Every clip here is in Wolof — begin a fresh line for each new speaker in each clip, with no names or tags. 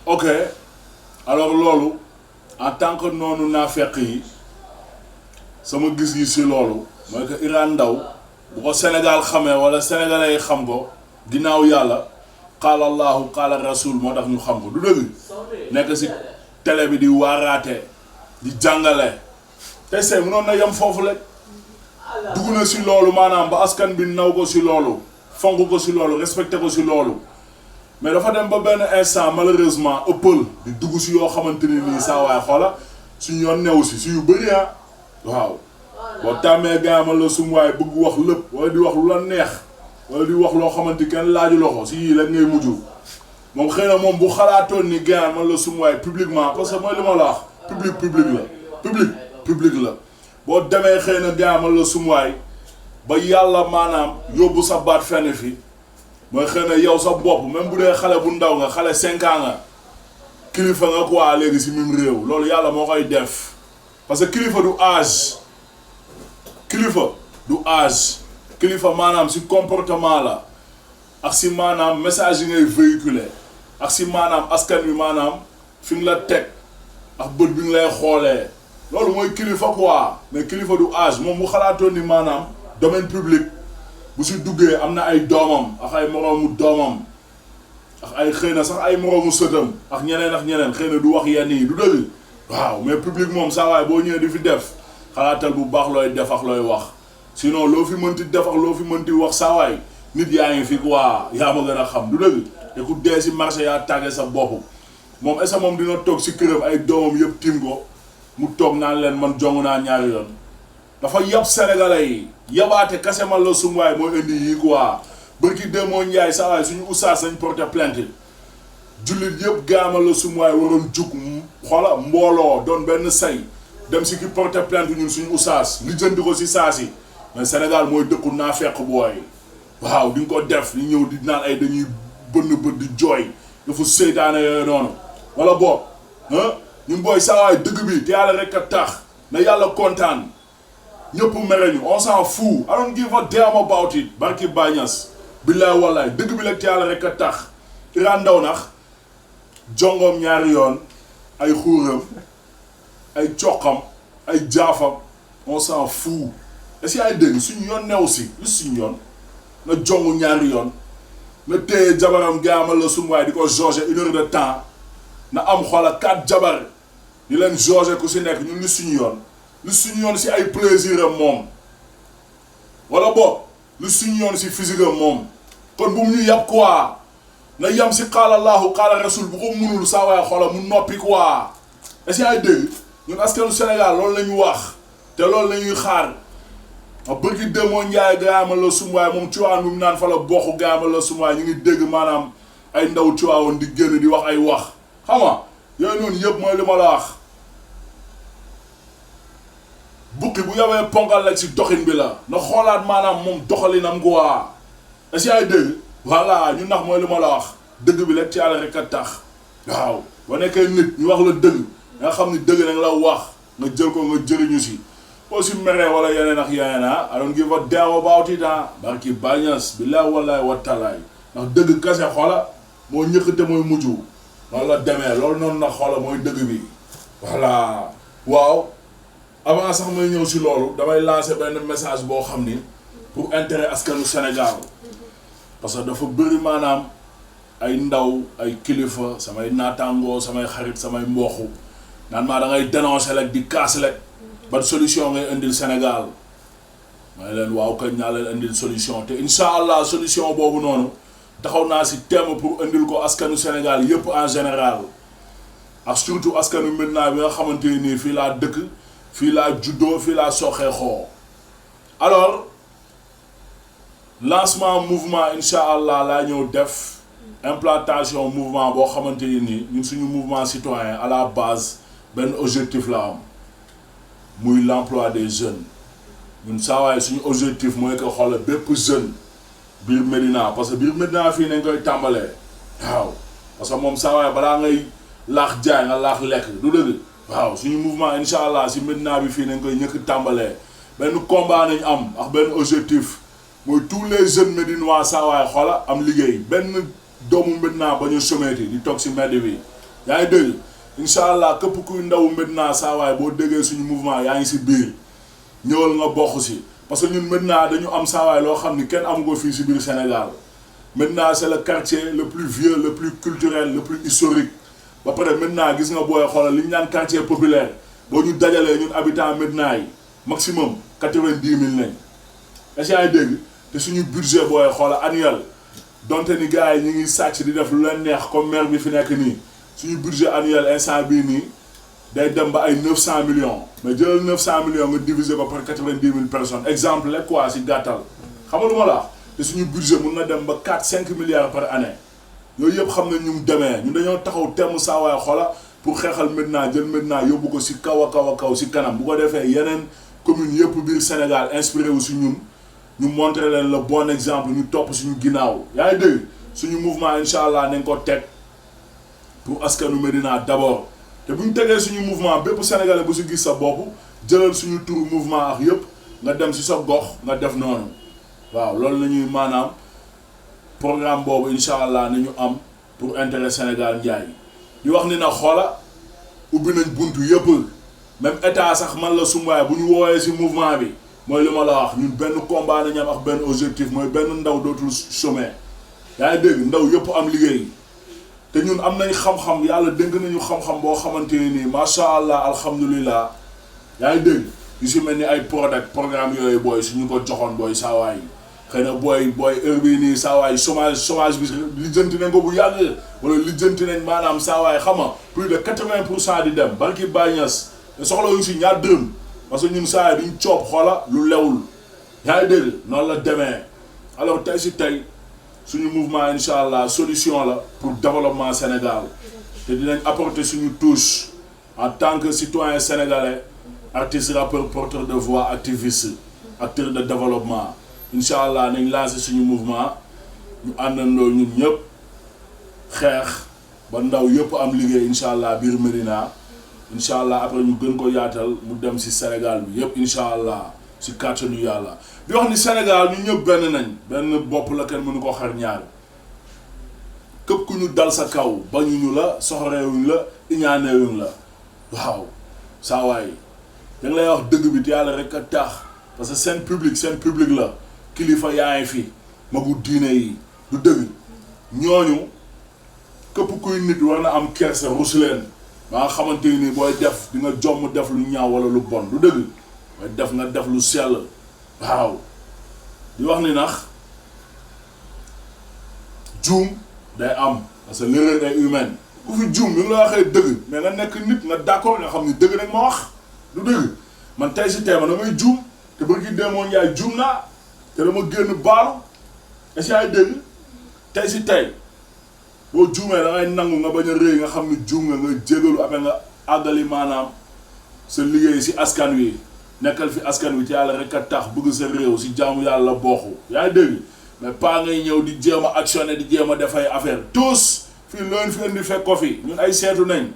ok alors loolu en tant que noonu naafeq yi sama gis-gis si loolu mooy que Iran Ndao bu ko Sénégal xamee wala sénégalais yi xam ko ginnaaw yàlla qaala allahu qaala rasul moo tax ñu xam ko du dëgg nekk si télé bi di waaraate di jàngale te see mënoon na yem foofu rek dugg na si loolu maanaam ba askan bi naw ko si loolu fonk ko si loolu respecté ko si loolu mais dafa dem ba benn instant malheureusement ëppal di dugg si yoo xamante ni nii saa waay xoola suñu yoon new si yu bëri ah waaw boo tàmmee gaamal la sum waay bëgg wax lépp wala di wax lu la neex wala di wax loo xamante kenn laaju loxo si yii rek ngay mujj moom xëy na moom bu xalaatoon ni gaamal la sum waay publiquement parce que mooy li ma la wax public la boo demee xëy na gaamal la sum waay ba yàlla maanaam yóbbu sa baat fenn fi mooy xëy na yow sa bopp même bu dee xale bu ndaw nga xale 5 ans nga kilifa nga quoi léegi si mim réew loolu yàlla moo koy def parce que kilifa du âge kilifa maanaam si comportement la ak si maanaam message yi ngay véhiculer ak si maanaam askan wi maanaam fi nga la teg ak bët bi nga lay xoolee loolu mooy kilifa quoi mais kilifa du âge moom bu xalaatoon ni maanaam domaine public bu si duggee am na ay doomam ak ay moroomu doomam ak ay xëy na sax ay moroomu sëtam ak ñeneen xëy na du wax yenn yi du dëgg waaw mais public moom saa waay boo ñëwee di fi def xalaatal bu baax looy def ak looy wax sinon loo fi mënti def ak loo fi mënti wax saa waay nit yaa ngi fi quoi yaa ma gën a xam du dëgg te ku dee si marché yaa tàggee sa bopp moom est-ce que moom dina toog si këram ay doomam yëpp tim ko mu toog naan leen man jong naa ñaari yoon dafa yab sénégalais yi yabaate kase man la sum waay mooy indi yi quoi bërki demoo njaay saa waay suñu oustaz sañ porté plainte jullit yëpp gaamal la sum waay waroon jug xoola mbooloo doon benn say dem si ki porté plainte ñun suñu oustaz li jënd ko si saa si mais Sénégal mooy dëkku naa fekk booy waaw di nga ko def ñu ñëw di naan ay dañuy bënn bët di jooy dafa seytaane yooyu noonu wala boob ñun booy saa waay dëgg bi te yàlla rek a tax na yàlla kontaan ñëpp mere ñu on s'en fout I don't give a damn about it barki Bañas billaay wallaay dëgg bi la te yàlla rek a tax Iran Ndao nax jongoom ñaari yoon ay xuuram ay coqam ay jaafam on s'en fout est-ce que ay dégg suñu yoon new si lu suñu yoon na jongu ñaari yoon na téye jabaram gaamal la sumu waay di ko jauger 1 heure de temps na am xoola 4 jabar di leen jauger ku si nekk ñun lu suñu yoon si ay plaisir am moom wala boog lu suñu yoon si physique am moom kon bu mu ñu yàpp quoi na yam si qaala allahu qaala rasul bu ko munul saa waay xoola mu noppi quoi est-ce que ay dégg ñun askanu Sénégal loolu la ñu wax te loolu la ñuy xaar a bërki demoo njaay gaamal la sum waay moom Tiwaawan bi mu naan fa la bokk gaamal la sum waay ñu ngi dégg maanaam ay ndaw Tiwaawan di génn di wax ay wax xam nga yooyu noonu yëpp mooy li ma la wax bukki bu yabee ponkal rek si doxin bi la na xoolaat maanaam moom doxalinam quoi est-ce que ay dégg voilà ñu nax mooy li ma la wax dëgg bi rek ci yàlla rek a tax waaw ba nekkee nit ñu wax la dëgg nga xam ni dëgg nag la wax nga jël ko nga jëriñu si boo si meree wala yeneen ak yeneen I don't give a damn about it barki Bañas billaay wallaay watalaay ndax dëgg kase xoola moo ñëkkate mooy mujj noonu la demee loolu noonu nag xoola mooy dëgg bi voilà waaw avant sax may ñëw si loolu damay lancer benn message boo xam ni pour intérêt askanu Sénégal parce que dafa bëri maanaam ay ndaw ay kilifa samay naataangoo samay xarit samay mbooxu naan maa da ngay dénoncer rek di kaas rek ban solution ngay indil Sénégal may leen waaw kañ naa leen indil solution te incha allah solution boobu noonu taxaw naa si thème pour indil ko askanu Sénégal yëpp en général ak surtout askanu Médina bi nga xamante nii fii laa dëkk fii laa juddoo fii laa soxee xoo alors lancement mouvement incha allah laa ñëw def implantation mouvement boo xamante nii ñun suñu mouvement citoyen à la base benn objectif la am muy l'emploi des jeunes ñun saa waaye suñu objectif mooy que xoolal bépp jeune biir Médina parce que biir Médina fii nañ koy tàmbalee waaw parce que moom saa waaye balaa ngay laax jaay nga laax lekk du dëgg waaw suñu mouvement incha allah si Médina bi fii nañ koy ñëkk tàmbalee benn combat nañ am ak benn objectif mooy tous les jeunes médinois saa waaye xoola am liggéey benn doomu Médina ba ñu chômé di toog si mbedd bi yaa ngi dégg incha allah képp kuy ndaw Médina saa waay boo déggee suñu mouvement yaa ngi si biir ñëwal nga bokk si parce que ñun Médina dañu am saa waay loo xam ni kenn amu ko fii si biir Sénégal Médina c'est le quartier le plus vieux le plus culturel le plus historique ba pare Médina gis nga booy xoolal li ñu naan quartier populaire boo ñu dajalee ñun habitants Médina yi maximum 90 000 lañ est-ce que yaa ngi dégg te suñu budget booy xoolal annuel donte ni gars yi ñu ngi sàcc di def lu leen neex comme maire bi fi nekk nii suñu budget annuel instant bii nii day dem ba ay 900 millions mais jëlal 900 millions nga diviser ko par 90 000 personnes exemple la quoi si gàttal xam nga lu ma la wax te suñu budget mun na dem ba 4-5 milliards par année yooyu yëpp xam na ñu mu demee ñun dañoo taxaw temm saa waay xoola pour xeexal Médina jël Médina yóbbu ko si kaw a kaw a kaw si kanam bu ko defee yeneen commune yëpp biir Sénégal inspiré wu si ñun ñu montré leen le bon exemple ñu topp suñu ginnaaw yaa ngi dégg suñu mouvement incha allah nañ ko teg pour askanu Médina d'abord te bu ñu tegee suñu mouvement bépp sénégalais bu si gis sa bopp jëlal suñu turu mouvement ak yëpp nga dem si sa gox nga def noonu waaw loolu la ñuy maanaam programme boobu incha allah nañu am pour intérêt Sénégal njaay di wax ni na xoola ubbi nañ buntu yëpp même état sax man la sumwaay bu ñu woowee si mouvement bi mooy li ma la wax ñun benn combat nañu am ak benn objectif mooy benn ndaw dootul chômer yaa ngi dégg ndaw yëpp am liggéey te ñun am nañ xam-xam yàlla dénk nañu xam-xam boo xamante ni nii macha allah alhamdulilah yaa ngi dégg yu si mel ni ay programme yooyu booy su ñu ko joxoon booy saawaay xëy na booy heure bii nii saawaay chômage bi lijjanti nañ ko bu yàgg wala lijjanti nañ maanaam saawaay xam nga plus de 80% di dem barki Bañas te soxla wuñ si ñaar dërëm parce que ñun saa yi duñ coob xoola lu lewul yaa ngi dégg noonu la demee alors tey si tey suñu mouvement incha allah solution la pour développement Sénégal te dinañ apporter suñu touche en tant que citoyen sénégalais artiste rappeur porteur de voix activiste acteur de développement incha allah nañ lancé suñu mouvement ñu àndandoo ñun ñëpp xeex ba ndaw yëpp am liggéey incha allah biir Médina incha allah après ñu gën ko yaatal mu dem si Sénégal bi yëpp incha allah si kàttanu yàlla di wax ni Sénégal ñu ñëpp benn nañ benn bopp la kenn mënu ko xar ñaar képp ku ñu dal sa kaw bañuñu la soxoreewuñ la iñaaneewuñ la waaw saa waay da nga lay wax dëgg bi te yàlla rek a tax parce que seen public la kilifa yaa ngi fi magu diine yi du dëgg ñooñu képp kuy nit war na am kersa rus leen ba nga xamante ni booy def di nga jomm def lu ñaaw wala lu bon du dëgg booy def nga def lu sell waaw di wax ni nax juum day am parce que l'erreur est humaine ku fi juum ñu ngi la waxee dëgg mais nga nekk nit nga d'accord nga xam ni dëgg rek ma wax du dëgg man tey si tey man damay juum te bërki demoo njaay juum naa te dama génn baalu est-ce que ay dëgg tey si tey boo juumee da ngay nangu nga bañ a rëy nga xam ni juum nga jégalu amee nga àggali maanaam sa liggéey si askan wi nekkal fi askan wi te yàlla rek a tax bëgg sa réew si jaamu yàlla bokku yaa ngi dégg mais pas ngay ñëw di jéem a actionné di jéem a def ay affaire tous fii loolu fi indi fekk ko fi ñun ay seetu nañ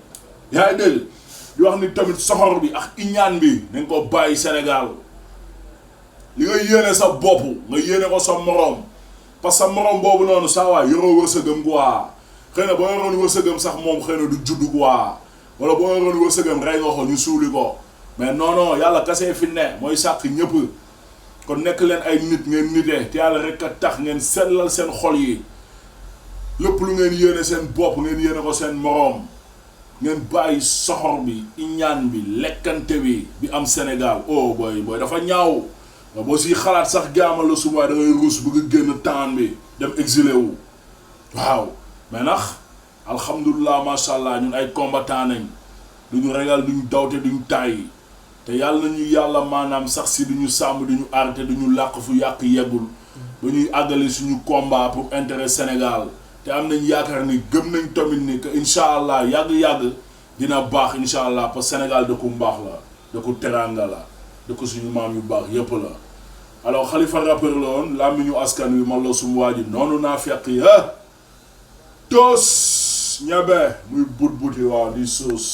yaa ngi dégg di wax ni tamit soxor bi ak iñaan bi nañ ko bàyyi Sénégal li nga yéene sa bopp nga yéene ko sa moroom parce que sa moroom boobu noonu saa waay yoroo wërsëgam quoi xëy na boo yoroon wërsëgam sax moom xëy na du juddu quoi wala boo yoroon wërsëgam rey nga ko ñu suuli ko mais non non yàlla kasee fi ne mooy sàkk ñëpp kon nekk leen ay nit ngeen nitee te yàlla rek a tax ngeen sellal seen xol yi lépp lu ngeen yéene seen bopp ngeen yéene ko seen moroom ngeen bàyyi soxor bi iñaan bi lekkante bi am Sénégal oh boy dafa ñaaw nga boo si xalaat sax gaamal la subaay da ngay ruus bëgg génn temps bi dem exilé wu waaw mais nax alhamdulilah macha allah ñun ay combattant nañ duñu ragal duñu dawte duñu tàyyi te yàlla nañu yàlla maanaam sax si duñu sàmm duñu arrêté duñu làq fu yàq yeggul ba ñuy àggale suñu combat pour intérêt Sénégal te am nañ yaakaar ni gëm nañ tamit ni que incha allah yàgg-yàgg dina baax incha allah parce que Sénégal dëkku mbaax la dëkku teranga la dëkku suñu maam yu baax yépp la alors Khalifa rappeur la woon làmmiñu askan wi man la sum waa ji noonu naa fekk yi toos ñebe muy but buti waaw di soos